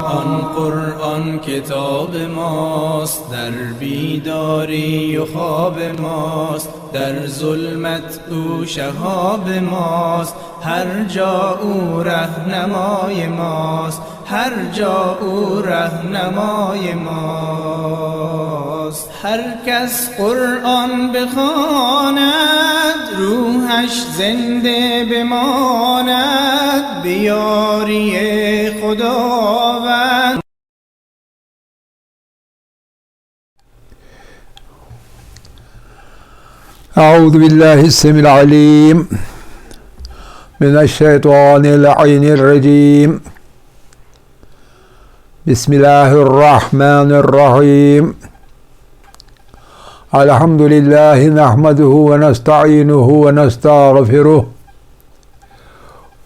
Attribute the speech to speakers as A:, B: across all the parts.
A: آن قرآن کتاب ماست، در بیداری و خواب ماست، در ظلمت او شهاب ماست، هر جا او رهنمای ماست، هر جا او رهنمای ماست. هر کس قرآن بخواند روحش زنده بماند، بیاری خداوند.
B: أعوذ بالله السميع العليم من الشيطان اللعين الرجيم. بسم الله الرحمن الرحيم. الحمد لله نحمده ونستعينه ونستغفره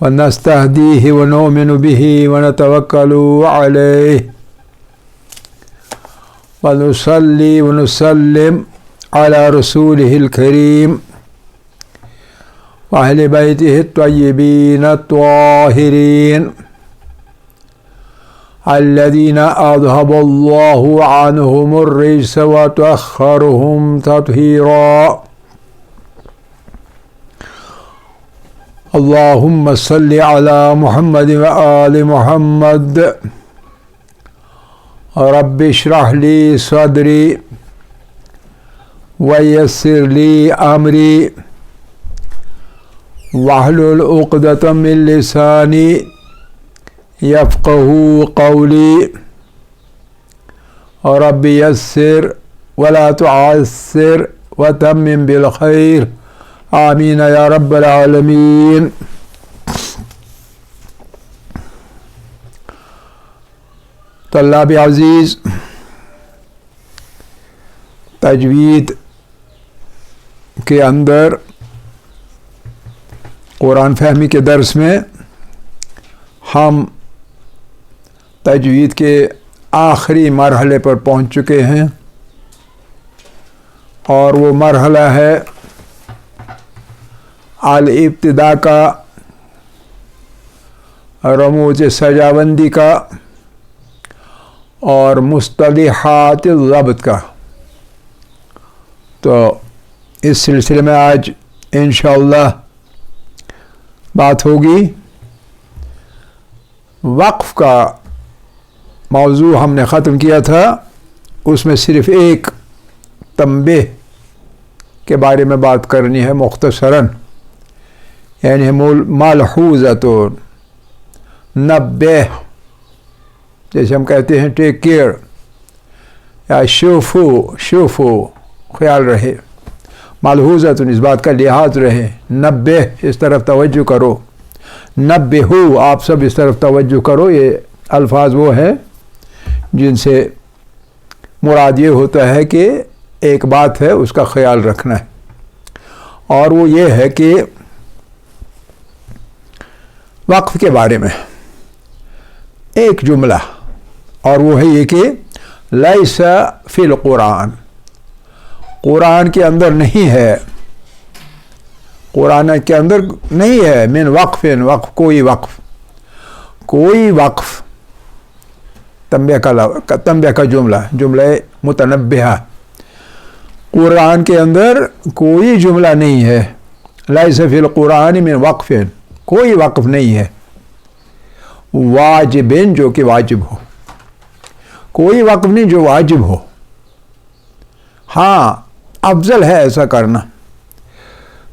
B: ونستهديه ونؤمن به ونتوكل عليه ونصلي ونسلم على رسوله الكريم وأهل بيته الطيبين الطاهرين الذين أذهب الله عنهم الرجس وطهرهم تطهيرا. اللهم صل على محمد وآل محمد. رب اشرح لي صدري ويسر لي أمري واحلل عقدة من لساني يفقهوا قولي. رب يسر ولا تعسر وتمم بالخير. آمين يا رب العالمين. طلاب عزیز، تجوید کے اندر قرآن فہمی کے درس میں ہم تجوید کے آخری مرحلے پر پہنچ چکے ہیں، اور وہ مرحلہ ہے الابتداء کا، رموز سجاوندی کا اور مصطلحات الضبط کا. تو اس سلسلے میں آج انشاءاللہ بات ہوگی. وقف کا موضوع ہم نے ختم کیا تھا، اس میں صرف ایک تنبیہ کے بارے میں بات کرنی ہے مختصراً، یعنی ملحوظۃ نبہ، جیسے ہم کہتے ہیں ٹیک کیئر یا شوفو خیال رہے، ملحوظۃ اس بات کا لحاظ رہے، نبہ اس طرف توجہ کرو، نبہو آپ سب اس طرف توجہ کرو. یہ الفاظ وہ ہیں جن سے مراد یہ ہوتا ہے کہ ایک بات ہے اس کا خیال رکھنا ہے، اور وہ یہ ہے کہ وقف کے بارے میں ایک جملہ، اور وہ ہے یہ کہ لیس فی القرآن، قرآن کے اندر نہیں ہے، قرآن کے اندر نہیں ہے من وقف، کوئی وقف تنبیہ کا جملہ متنبہہ، قرآن کے اندر کوئی جملہ نہیں ہے. لیس فی القرآن من وقف، کوئی وقف نہیں ہے. واجب جو کہ واجب ہو، کوئی وقف نہیں جو واجب ہو. ہاں افضل ہے ایسا کرنا،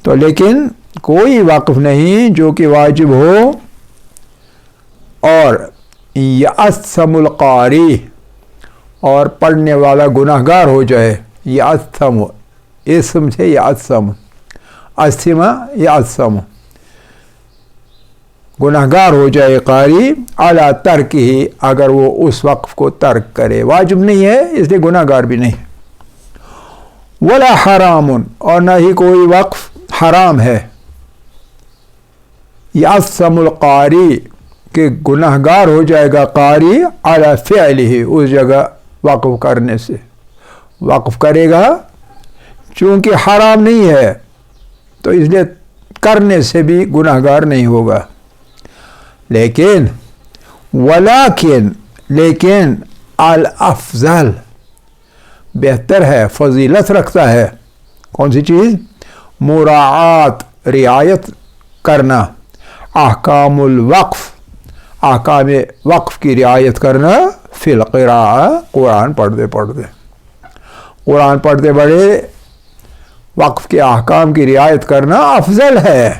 B: تو لیکن کوئی وقف نہیں جو کہ واجب ہو. اور یأثم القاری، اور پڑھنے والا گناہ گار ہو جائے. یأثم اسم سے یأثم، یأثم گناہ گار ہو جائے قاری علی ترک ہی، اگر وہ اس وقف کو ترک کرے. واجب نہیں ہے اس لیے گناہ گار بھی نہیں. ولا حرام، اور نہ ہی کوئی وقف حرام ہے. یأثم القاری کہ گناہ گار ہو جائے گا قاری علی فعلہ، اس جگہ وقف کرنے سے. وقف کرے گا چونکہ حرام نہیں ہے تو اس لیے کرنے سے بھی گناہ گار نہیں ہوگا. لیکن لیکن الافضل بہتر ہے، فضیلت رکھتا ہے کون سی چیز؟ مراعات، رعایت کرنا، احکام الوقف، احکام وقف کی رعایت کرنا، فی القراءہ، قرآن پڑھتے بڑے وقف کے احکام کی رعایت کرنا افضل ہے۔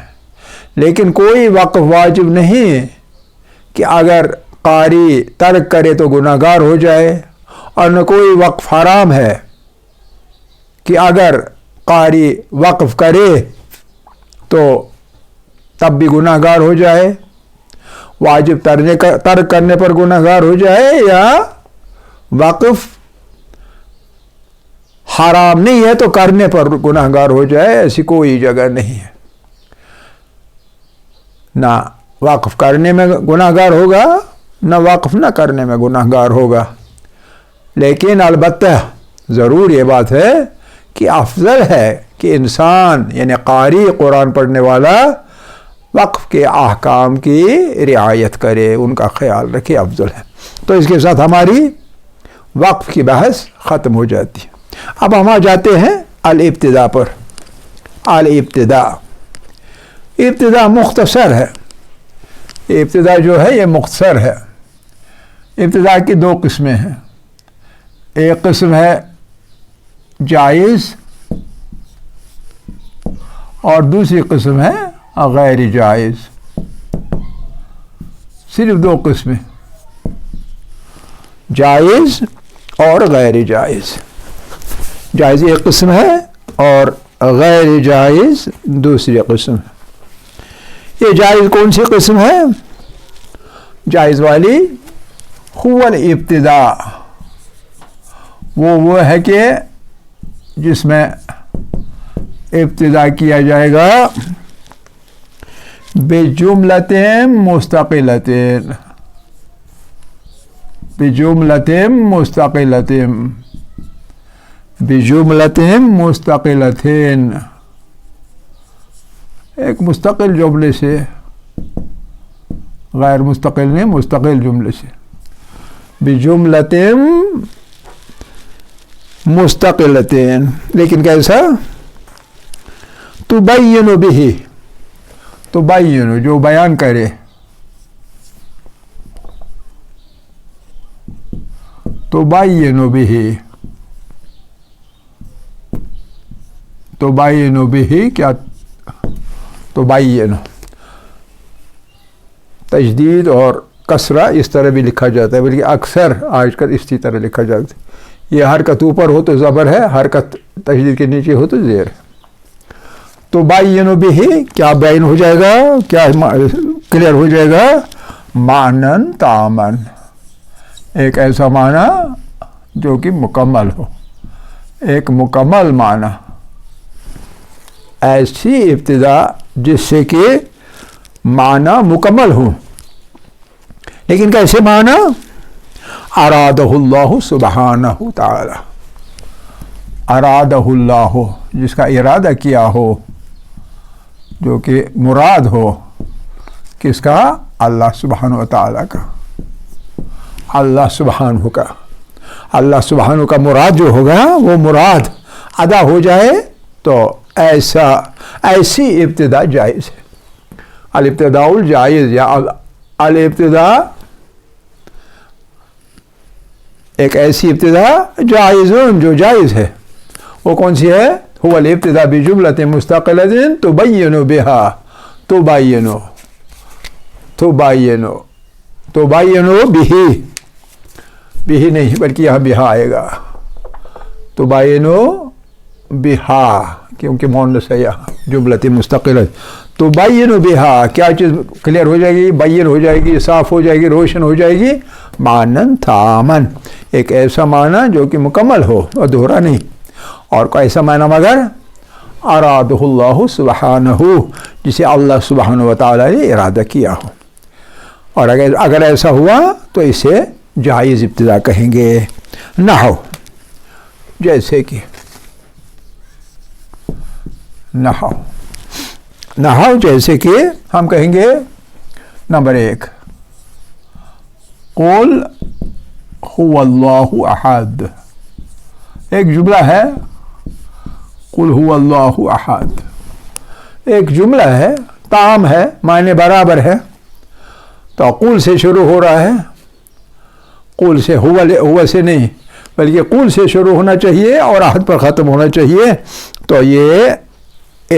B: لیکن کوئی وقف واجب نہیں کہ اگر قاری ترک کرے تو گناہ گار ہو جائے، اور نہ کوئی وقف حرام ہے کہ اگر قاری وقف کرے تو تب بھی گناہ گار ہو جائے، واجب ترک کرنے پر گناہ گار ہو جائے، یا وقف حرام نہیں ہے تو کرنے پر گناہ گار ہو جائے، ایسی کوئی جگہ نہیں ہے۔ نہ وقف کرنے میں گناہ گار ہوگا، نہ وقف نہ کرنے میں گناہ گار ہوگا۔ لیکن البتہ ضرور یہ بات ہے کہ افضل ہے کہ انسان یعنی قاری، قرآن پڑھنے والا، وقف کے احکام کی رعایت کرے، ان کا خیال رکھے، افضل ہے۔ تو اس کے ساتھ ہماری وقف کی بحث ختم ہو جاتی ہے۔ اب ہم آ جاتے ہیں الابتداء پر۔ الابتداء، ابتداء مختصر ہے۔ ابتداء جو ہے یہ مختصر ہے۔ ابتداء کی دو قسمیں ہیں، ایک قسم ہے جائز اور دوسری قسم ہے غیر جائز۔ صرف دو قسمیں، جائز اور غیر جائز۔ جائز ایک قسم ہے اور غیر جائز دوسری قسم ہے۔ یہ جائز کون سی قسم ہے؟ جائز والی هو الابتداء، وہ ہے کہ جس میں ابتداء کیا جائے گا بجملۃ مستقلۃ، بجملۃ مستقلۃ، بجملۃ مستقلۃ، ایک مستقل جملے سے، غیر مستقل نہیں، مستقل جملے سے، بجملۃ مستقلۃ۔ لیکن کیسا؟ تبین بہ، تبین جو بیان کرے، تبین بہ، تبین بہ کیا؟ تبین، تجدید اور کسرہ اس طرح بھی لکھا جاتا ہے، بلکہ اکثر آج کل اسی طرح لکھا جاتا ہے۔ یہ حرکت اوپر ہو تو زبر ہے، حرکت تجدید کے نیچے ہو تو زیر ہے۔ تبین بہ کیا بیان ہو جائے گا، کیا کلیئر ہو جائے گا؟ معنی تامن، ایک ایسا معنی جو کہ مکمل ہو، ایک مکمل معنی، ایسی ابتداء جس سے کہ معنی مکمل ہو۔ لیکن کیسے معنی؟ ارادہ اللہ سبحانہ تعالی، ارادہ اللہ، جس کا ارادہ کیا ہو، جو کہ مراد ہو، کس کا؟ اللہ سبحانہ و تعالی کا، اللہ سبحانہ کا، اللہ سبحانہ کا مراد جو ہوگا وہ مراد ادا ہو جائے تو ایسی ابتداء جائز ہے۔ الابتداء الجائز یا الابتداء ایک ایسی ابتداء جائز جو جائز ہے، وہ کون سی ہے؟ هو الابتداء بجملۃ مستقلۃ تبین بہا، تبین، تبین، تبین بہ، بہ نہیں بلکہ یہاں بہا آئے گا، تبین بہا، کیونکہ مؤنث ہے یہاں، جملۃ مستقلۃ، تبین بہا، کیا چیز کلیئر ہو جائے گی، بین ہو جائے گی، صاف ہو جائے گی، روشن ہو جائے گی، معنی تامن، ایک ایسا معنی جو کہ مکمل ہو، ادھورا نہیں۔ اور کوئی ایسا معنی مگر ارادہ اللہ سبحانہ، جسے اللہ سبحانہ و تعالی نے ارادہ کیا ہو۔ اور اگر ایسا ہوا تو اسے جائز ابتداء کہیں گے۔ نحو، جیسے کہ نحو، نحو جیسے کہ ہم کہیں گے نمبر 1، قل هو اللہ احد. ایک جملہ ہے قل هو اللہ احد. ایک جملہ ہے تام ہے معنی برابر ہے. تو قل سے شروع ہو رہا ہے, قل سے ہوا سے نہیں بلکہ قل سے شروع ہونا چاہیے اور احد پر ختم ہونا چاہیے. تو یہ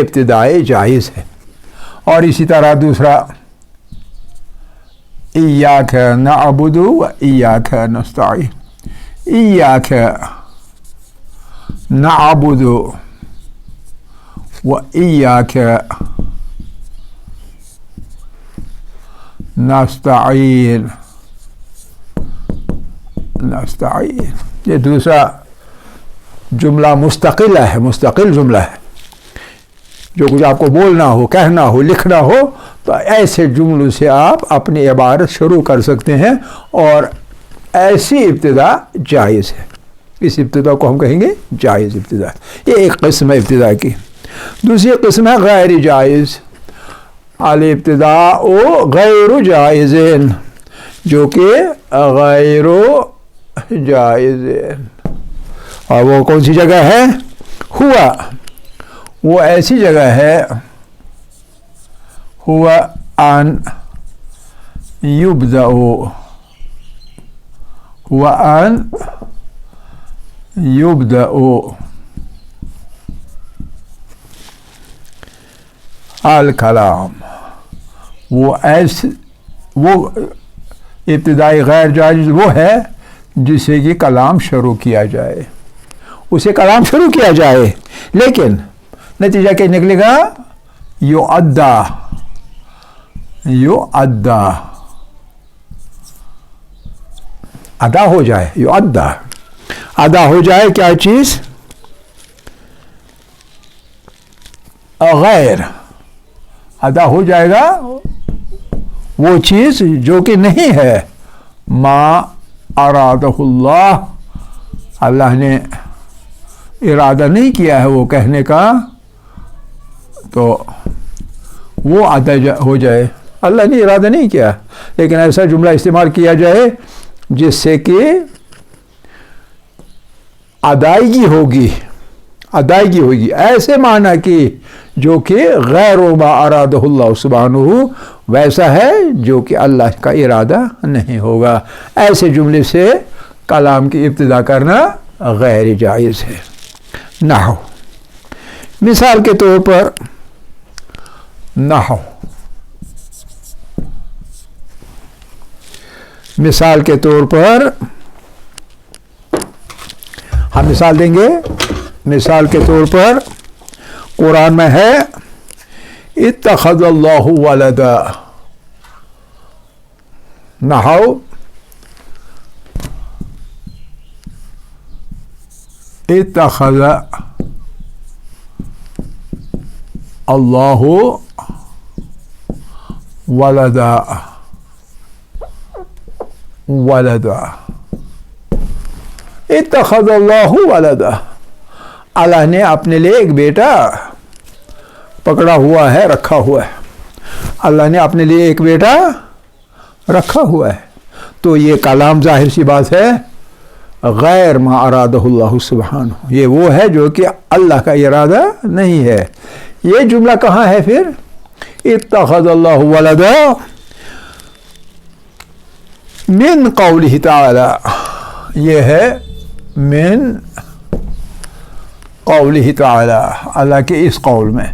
B: ابتدائی جائز ہے. اور اسی طرح دوسرا ایاک نعبد و ایاک نستعین. ایاک نعبد و ایاک نستعین. یہ دوسرا جملہ مستقل ہے, مستقل جملہ ہے. جو کچھ آپ کو بولنا ہو, کہنا ہو, لکھنا ہو تو ایسے جملوں سے آپ اپنی عبارت شروع کر سکتے ہیں اور ایسی ابتدا جائز ہے. اس ابتدا کو ہم کہیں گے جائز ابتدا. یہ ایک قسم ہے ابتدا کی. دوسری قسم ہے غیر جائز. الابتداء غیر جائزین, جو کہ غیر جائزین. اور وہ کون سی جگہ ہے؟ ہوا. وہ ایسی جگہ ہے ہوا ان یبدأ, ہوا ان یبدأ الکلام. وہ ابتدائی غیر جائز وہ ہے جسے کہ کلام شروع کیا جائے, اسے کلام شروع کیا جائے لیکن نتیجہ کیا نکلے گا؟ یؤدّا ادا ہو جائے. یؤدّا ادا ہو جائے کیا چیز؟ غیر ادا ہو جائے گا وہ چیز جو کہ نہیں ہے. ما ارادہ اللہ, اللہ نے ارادہ نہیں کیا ہے وہ کہنے کا, تو وہ ادا ہو جائے. اللہ نے ارادہ نہیں کیا لیکن ایسا جملہ استعمال کیا جائے جس سے کہ ادائیگی ہوگی ایسے معنی کی جو کہ غیر ما ارادہ اللہ سبحانہ ویسا ہے جو کہ اللہ کا ارادہ نہیں ہوگا. ایسے جملے سے کلام کی ابتدا کرنا غیر جائز ہے. نحو, مثال کے طور پر نحو, مثال کے طور پر ہم مثال دیں گے. مثال کے طور پر قرآن میں ہے اتخذ اللہ ولدا. نحو اتخذ اللہ ولدا. اتخذ اللہ ولدا, اللہ نے اپنے لیے ایک بیٹا پکڑا ہوا ہے, رکھا ہوا ہے. اللہ نے اپنے لیے ایک بیٹا رکھا ہوا ہے. تو یہ کلام ظاہر سی بات ہے غیر ما ارادہ اللہ سبحانہ, یہ وہ ہے جو کہ اللہ کا ارادہ نہیں ہے. یہ جملہ کہاں ہے پھر؟ اتخذ اللہ ولدا من قولہ تعالی, یہ ہے من قولہ تعالی, اللہ کے اس قول میں,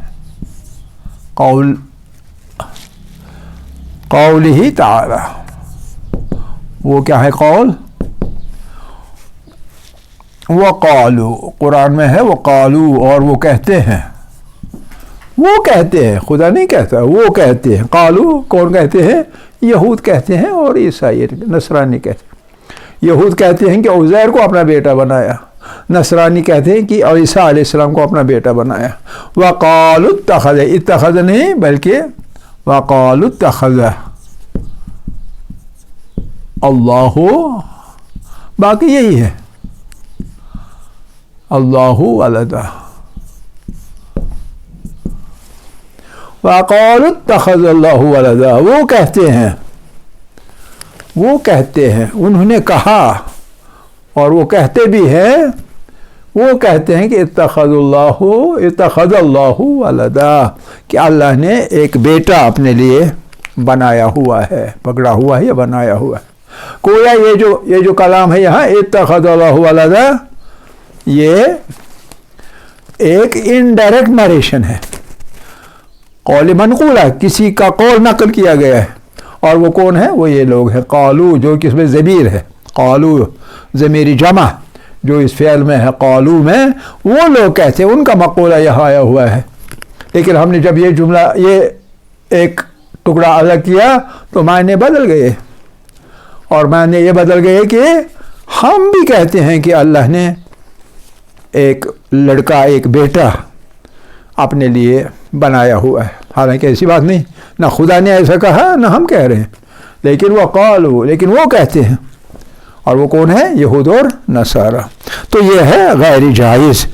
B: قولہ تعالی. وہ کیا ہے قول؟ وقالو, قرآن میں ہے وقالو, اور وہ کہتے ہیں خدا نہیں کہتا, وہ کہتے ہیں. قالو کون کہتے ہیں؟ یہود کہتے ہیں اور عیسائی نصرانی کہتے ہیں. یہود کہتے ہیں کہ عزیر کو اپنا بیٹا بنایا, نصرانی کہتے ہیں کہ عیسیٰ علیہ السلام کو اپنا بیٹا بنایا. وقالوا اتخذ, اتخذ نہیں بلکہ وقالوا اتخذ اللہ, باقی یہی ہے اللہ ولدا. وقالوا اتخذ اللہ ولدا, وہ کہتے ہیں انہوں نے کہا اور وہ کہتے بھی ہیں، وہ کہتے ہیں کہ اتخذ اللہ ولدا، کہ اللہ نے ایک بیٹا اپنے لیے بنایا ہوا ہے، پکڑا ہوا ہے یا بنایا ہوا ہے۔ گویا یہ جو کلام ہے یہاں اتخذ اللہ ولدا، یہ ایک انڈائریکٹ نریشن ہے، قول منقول ہے، کسی کا قول نقل کیا گیا ہے۔ اور وہ کون ہے؟ وہ یہ لوگ ہیں قالو، جو کہ اس میں ضمیر ہے، قالو ضمیر جمع جو اس فعل میں ہے، قالو میں، وہ لوگ کہتے ہیں، ان کا مقولہ یہاں آیا ہوا ہے۔ لیکن ہم نے جب یہ جملہ، یہ ایک ٹکڑا الگ کیا تو معنی بدل گئے، اور معنی یہ بدل گئے کہ ہم بھی کہتے ہیں کہ اللہ نے ایک لڑکا، ایک بیٹا اپنے لیے بنایا ہوا ہے، حالانکہ ایسی بات نہیں، نہ خدا نے ایسا کہا نہ ہم کہہ رہے ہیں، لیکن وہ قالو، لیکن وہ کہتے ہیں، اور وہ کون ہے؟ یہود اور نصارہ۔ تو یہ ہے غیر جائز۔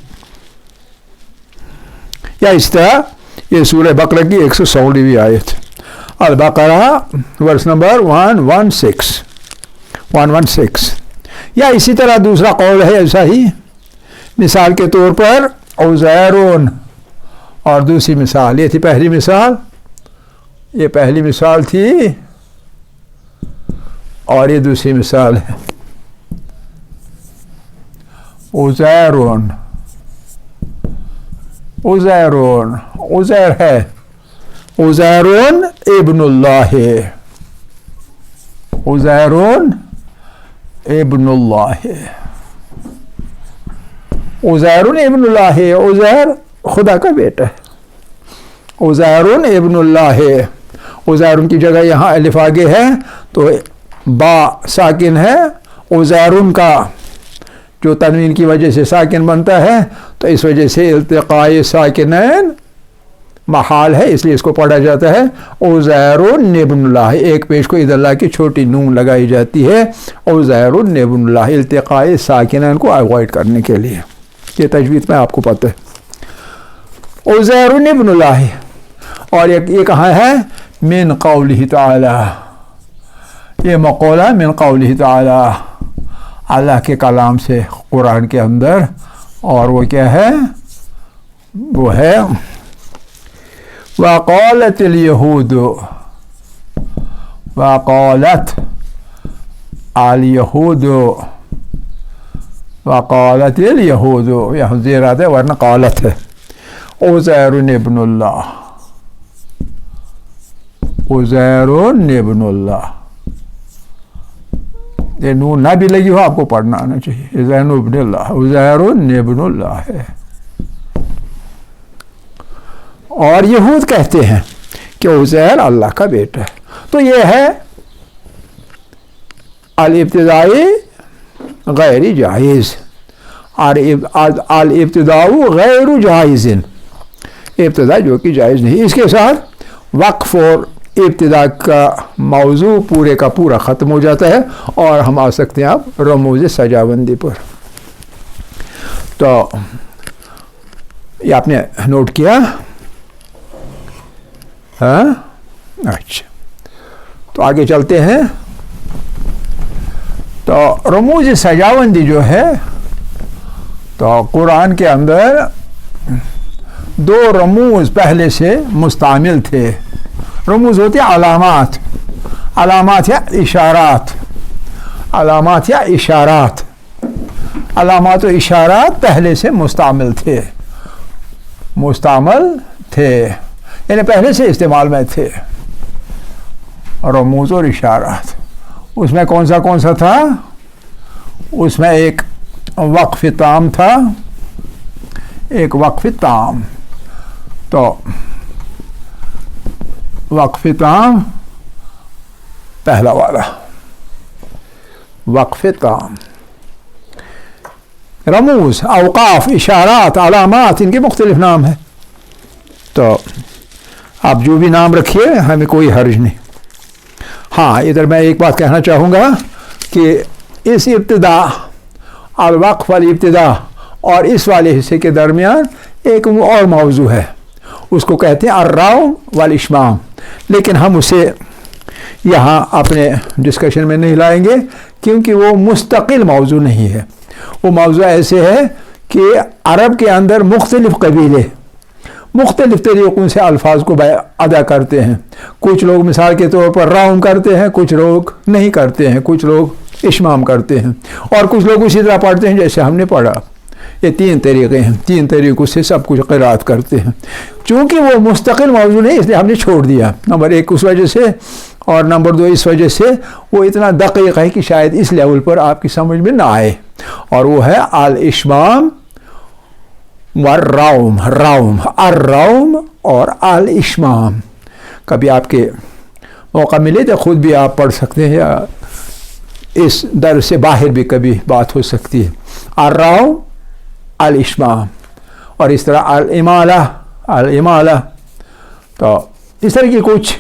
B: یا اس طرح یہ سورہ بقرہ کی 116ویں آیت، البقرہ ورس نمبر 116، یا اسی طرح دوسرا قول ہے ایسا ہی، مثال کے طور پر عزیرون، اور دوسری مثال یہ تھی، پہلی مثال، یہ پہلی مثال تھی، اور یہ دوسری مثال ہے عزیرون، عزیرون، عزیر ہے، عزیرون ابن اللہ، عزیرون ابن اللہ، عزیرون ابن اللہ، عزیر خدا کا بیٹا ہے، عزیرون ابن اللہ، عزیرون کی جگہ یہاں الف آگے ہے تو با ساکن ہے، عزیرون کا جو تنوین کی وجہ سے ساکن بنتا ہے، تو اس وجہ سے التقاء ساکنین محال ہے، اس لیے اس کو پڑھا جاتا ہے عزیرون ابن اللہ، ایک پیش کو عید اللہ کی چھوٹی نون لگائی جاتی ہے، عزیرون ابن اللہ، التقاء ساکنین کو اوائڈ کرنے کے لیے، یہ تجوید میں آپ کو پتہ ہے، عزیرون ابن اللہ۔ اور یہ کہاں ہے؟ من قولہ تعالی، یہ مقولہ من قولہ تعالی، اللہ کے کلام سے قرآن کے اندر، اور وہ کیا ہے؟ وہ ہے وقالت اليہود، وقالت اليہود، وقالت اليہود، یہاں زیر آتا ہے ورنہ قالت ہے، عزیر ابن اللہ، عزیر ابن اللہ، یہ نون نہ بھی لگی ہو آپ کو پڑھنا آنا چاہیے، عزیر ابن اللہ، عزیر ابن اللہ ہے۔ اور یہود کہتے ہیں کہ عزیر اللہ کا بیٹا ہے، تو یہ ہے الابتدائی غیر جائز، اور الابتداء غیر جائز، ابتدا جو کہ جائز نہیں۔ اس کے ساتھ وقف اور ابتدا کا موضوع پورے کا پورا ختم ہو جاتا ہے، اور ہم آ سکتے ہیں اب رموز سجاوندی پر۔ تو یہ آپ نے نوٹ کیا؟ ہاں، اچھا، تو آگے چلتے ہیں۔ تو رموز سجاوندی جو ہے، تو قرآن کے اندر دو رموز پہلے سے مستعمل تھے۔ رموز ہوتے علامات، علامات یا اشارات، علامات یا اشارات، علامات و اشارات پہلے سے مستعمل تھے، یعنی پہلے سے استعمال میں تھے، رموز اور اشارات۔ اس میں کون سا تھا؟ اس میں ایک وقف تام تھا، ایک وقف تام۔ تو وقف تام پہلا والا، وقف تام۔ رموز، اوقاف، اشارات، علامات، ان کے مختلف نام ہیں، تو آپ جو بھی نام رکھیے، ہمیں کوئی حرج نہیں۔ ہاں، ادھر میں ایک بات کہنا چاہوں گا کہ اس ابتدا، الوقف والابتدا اور اس والے حصے کے درمیان ایک اور موضوع ہے، اس کو کہتے ہیں الراو والاشمام، لیکن ہم اسے یہاں اپنے ڈسکشن میں نہیں لائیں گے کیونکہ وہ مستقل موضوع نہیں ہے. وہ موضوع ایسے ہے کہ عرب کے اندر مختلف قبیلے مختلف طریقوں سے الفاظ کو ادا کرتے ہیں. کچھ لوگ مثال کے طور پر راؤم کرتے ہیں, کچھ لوگ نہیں کرتے ہیں, کچھ لوگ اشمام کرتے ہیں, اور کچھ لوگ اسی طرح پڑھتے ہیں جیسے ہم نے پڑھا. یہ 3 طریقے ہیں, 3 طریقوں سے سب کچھ قرات کرتے ہیں. چونکہ وہ مستقل موضوع نہیں اس لیے ہم نے چھوڑ دیا. نمبر 1 اس وجہ سے, اور نمبر 2 اس وجہ سے وہ اتنا دقیق ہے کہ شاید اس لیول پر آپ کی سمجھ میں نہ آئے, اور وہ ہے الاشمام والروم. الروم اور الاشمام. کبھی آپ کے موقع ملے تو خود بھی آپ پڑھ سکتے ہیں, یا اس درس سے باہر بھی کبھی بات ہو سکتی ہے. الروم, الاشمام, اور اس طرح الامالہ. تو اس طرح کی کچھ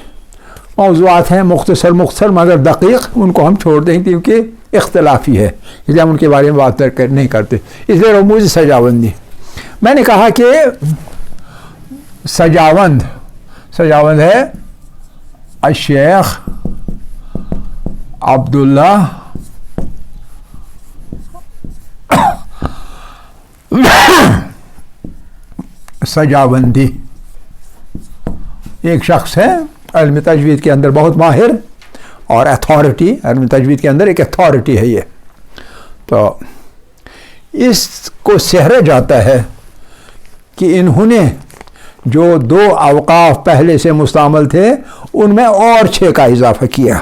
B: موضوعات ہیں مختصر مگر دقیق, ان کو ہم چھوڑ دیں کیونکہ اختلافی ہے, اس لیے ہم ان کے بارے میں بات نہیں کرتے. اس لیے رموز سجاوندی, میں نے کہا کہ سجاوند ہے الشیخ عبداللہ سجاوندی. ایک شخص ہے علم تجوید کے اندر بہت ماہر اور اتھارٹی, علم تجوید کے اندر ایک اتھارٹی ہے یہ. تو اس کو سہرا جاتا ہے کہ انہوں نے جو 2 اوقاف پہلے سے مستعمل تھے ان میں اور 6 کا اضافہ کیا,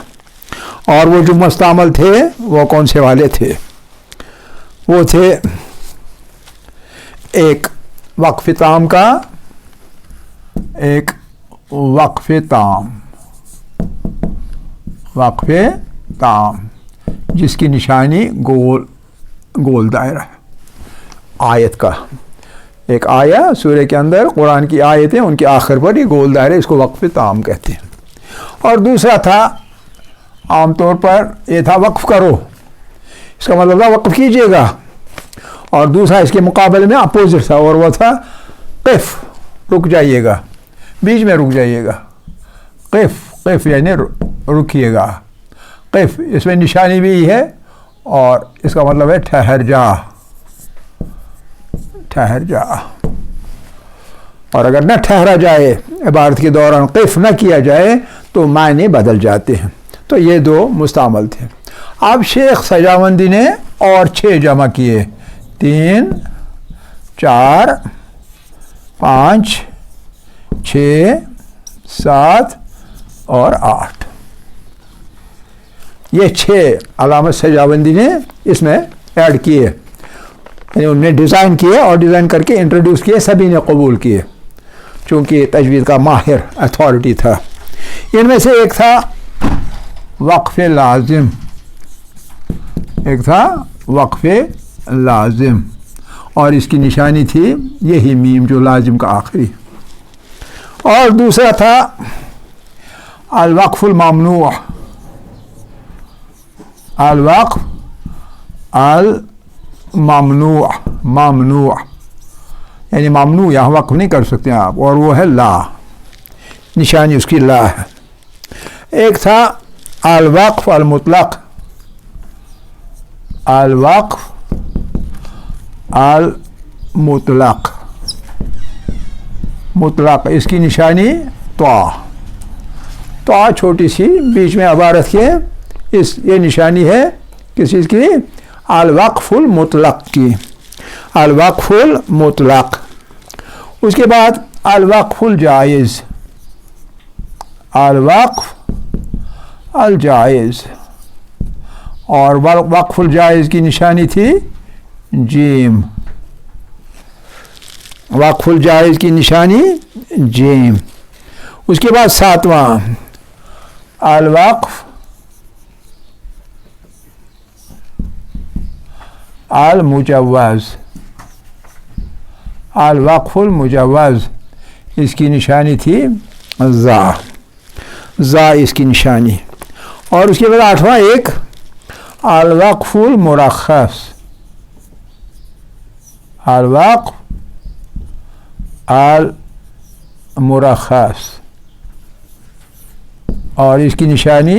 B: اور وہ جو مستعمل تھے وہ کون سے والے تھے؟ وہ تھے ایک وقف تام کا, ایک وقف تام جس کی نشانی گول دائرہ ہے. آیت کا ایک آیا سورہ کے اندر, قرآن کی آیتیں ان کے آخر پر یہ گول دائرہ, اس کو وقف تام کہتے ہیں. اور دوسرا تھا عام طور پر یہ تھا وقف کرو, اس کا مطلب تھا وقف کیجئے گا, اور دوسرا اس کے مقابلے میں اپوزٹ تھا, اور وہ تھا قف, رک جائیے گا, بیچ میں رک جائیے گا. قف یعنی رکیے گا. قف اس میں نشانی بھی ہے, اور اس کا مطلب ہے ٹھہر جا. اور اگر نہ ٹھہرا جائے, عبارت کے دوران قف نہ کیا جائے تو معنی بدل جاتے ہیں. تو یہ 2 مستعمل تھے. اب شیخ سجاوندی نے اور 6 جمع کیے, 3 4 5 6 7 اور 8. یہ 6 علامت سجاوندی نے اس میں ایڈ کیے, یعنی انہوں نے ڈیزائن کیے اور ڈیزائن کر کے انٹروڈیوس کیے, سبھی نے قبول کیے چونکہ تجوید کا ماہر اتھارٹی تھا. ان میں سے ایک تھا وقف لازم, اور اس کی نشانی تھی یہی میم جو لازم کا آخری. اور دوسرا تھا الوقف الممنوع. ممنوع یعنی ممنوع, یہاں وقف نہیں کر سکتے آپ, اور وہ ہے لا, نشانی اس کی لا ہے. ایک تھا الوقف المطلق. مطلق اس کی نشانی طا چھوٹی سی بیچ میں عبارت کے, یہ نشانی ہے کس چیز کی؟ الوقف المطلق کی. الوقف المطلق. اس کے بعد الوقف الجائز. اور وقف الجائز کی نشانی تھی جیم. وقف الجائز کی نشانی جیم. اس کے بعد 7واں الوقف المجوز. الوقف المجوز اس کی نشانی تھی زا اس کی نشانی. اور اس کے بعد 8واں ایک الوقف المرخص. الوقف المرخص اور اس کی نشانی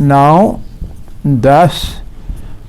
B: 9, 10